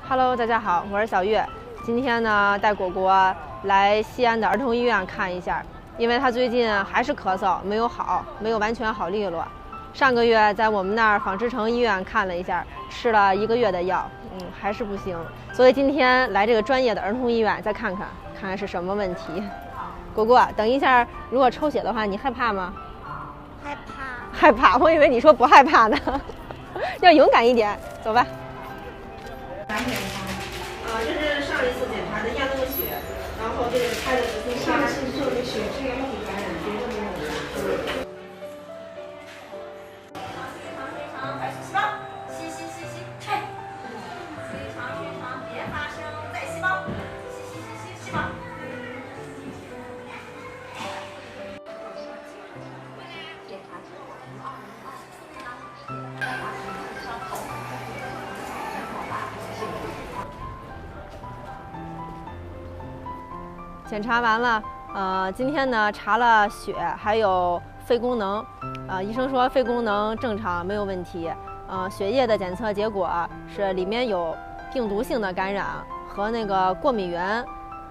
Hello， 大家好，我是小月。今天呢，带果果来西安的儿童医院看一下，因为他最近还是咳嗽，没有完全好利落。上个月在我们那儿纺织城医院看了一下，吃了1个月的药，还是不行。所以今天来这个专业的儿童医院再看看是什么问题。果果，等一下，如果抽血的话，你害怕吗？害怕，我以为你说不害怕呢。要勇敢一点，走吧。这是上一次检查的验了个血，然后这个开的是上次做的血质样体感染，别的没有啥。细胞，吸，吹，非常，别发声，再细胞，吸，细胞。检查完了，今天呢查了血，还有肺功能，医生说肺功能正常，没有问题。血液的检测结果是里面有病毒性的感染和那个过敏原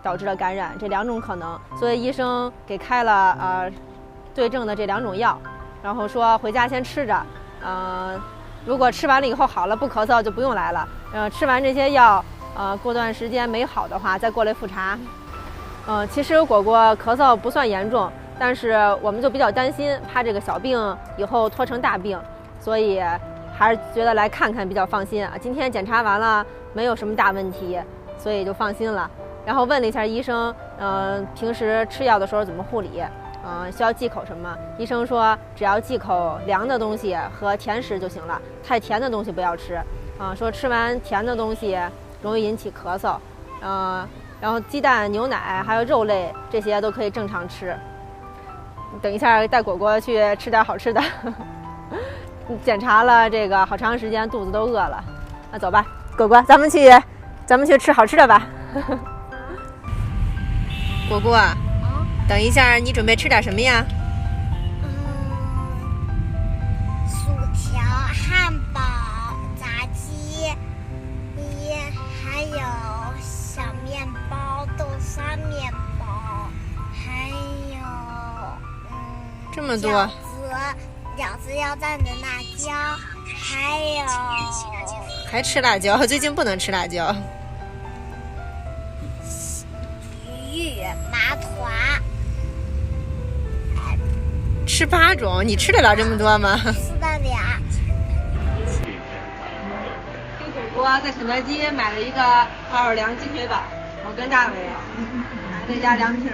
导致的感染，这2种可能，所以医生给开了对症的这2种药，然后说回家先吃着，如果吃完了以后好了不咳嗽就不用来了，吃完这些药，过段时间没好的话再过来复查。其实果果咳嗽不算严重，但是我们就比较担心，怕这个小病以后拖成大病，所以还是觉得来看看比较放心啊。今天检查完了没有什么大问题，所以就放心了。然后问了一下医生，平时吃药的时候怎么护理，需要忌口什么？医生说只要忌口凉的东西和甜食就行了，太甜的东西不要吃。说吃完甜的东西容易引起咳嗽，然后鸡蛋、牛奶还有肉类这些都可以正常吃。等一下带果果去吃点好吃的。检查了这个好长时间，肚子都饿了。那走吧，果果，咱们去吃好吃的吧。果果，等一下你准备吃点什么呀？薯条、汉堡、炸鸡，还有小面包、豆沙面包，还有这么多。饺子要蘸着辣椒，还吃辣椒？最近不能吃辣椒。鱼麻团，吃8种，你吃得了这么多吗？吃得了。给果果在肯德基买了一个奥尔良鸡腿堡，我跟大伟买了家凉皮儿，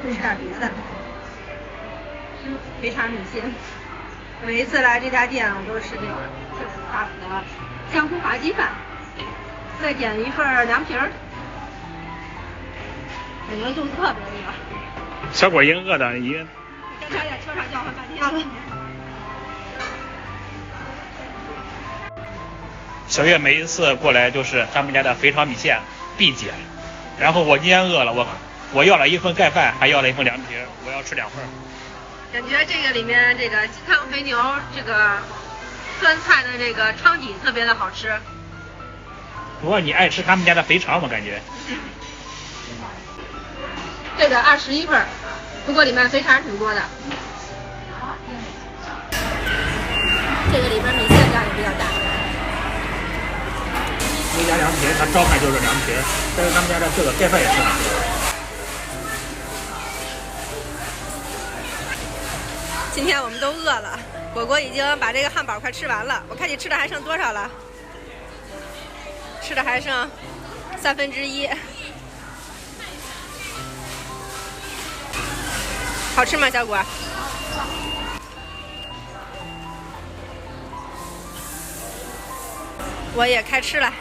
吃点别的。肥肠米线，每一次来这家店我都吃这个大的香菇滑鸡饭，再点一份凉皮儿。感觉肚子特别饿。小果已经饿的已经。刚才在车上叫唤半天了。小月每一次过来就是他们家的肥肠米线必点，然后我今天饿了，我要了1份盖饭，还要了1份凉皮，我要吃2份。感觉这个里面这个鸡汤肥牛这个酸菜的这个汤底特别的好吃。不过你爱吃他们家的肥肠，我感觉。这个21份，不过里面肥肠挺多的。这个里边米线量也比较大。那家凉皮，它招牌就是凉皮，但是他们家的这个盖饭也挺好吃的。今天我们都饿了，果果已经把这个汉堡快吃完了，我看你吃的还剩多少了？吃的还剩1/3。好吃吗，小果？我也开吃了。